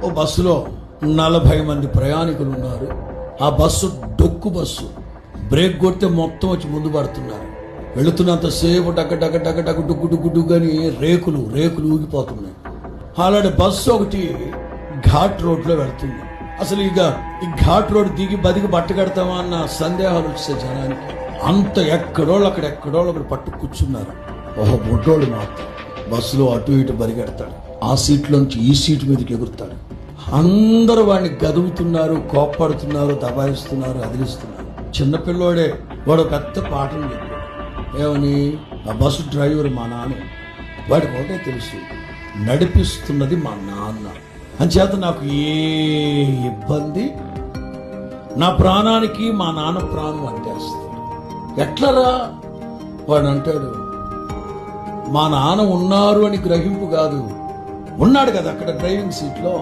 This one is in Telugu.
ఓ బస్సులో 40 మంది ప్రయాణికులు ఉన్నారు. ఆ బస్సు డొక్కు బస్సు, బ్రేక్ కొడితే మొత్తం వచ్చి ముందు పడుతున్నారు. వెళుతున్నంతసేపు డగ్గ డగ్గ డగ్గ డగ్గ డుగ్గు డుగ్గు డుగ్గు అని రేకులు ఊగిపోతున్నాయి. అలాంటి బస్సు ఒకటి ఘాట్ రోడ్లో వెళ్తుంది. అసలు ఈ ఘాట్ రోడ్ దిగి బతికి బట్ట కడతామా అన్న సందేహాలు వచ్చే జనానికి. అంత ఎక్కడోళ్ళు అక్కడ పట్టు కూర్చున్నారు. ఓహో బొడ్డోళ్ళు మాత్రం బస్సులో అటు ఇటు పరిగెడతాడు. ఆ సీట్లోంచి ఈ సీటు మీదకి ఎగురుతాడు. అందరూ వాడిని గదువుతున్నారు, కోప్పడుతున్నారు, దబాయిస్తున్నారు, అదిలిస్తున్నారు. చిన్నపిల్లోడే వాడు పెద్ద పాఠం చెప్పాడు. ఏమని? ఆ బస్సు డ్రైవర్ మా నాన్న. వాడికి ఒకటే తెలుసు, నడిపిస్తున్నది మా నాన్న. అంచేత నాకు ఏ ఇబ్బంది, నా ప్రాణానికి మా నాన్న ప్రాణం అంటేస్తాడు. ఎట్లరా? వాడు అంటాడు, మా నాన్న ఉన్నారు అని గ్రహింపు కాదు, ఉన్నాడు కదా అక్కడ డ్రైవింగ్ సీట్లో.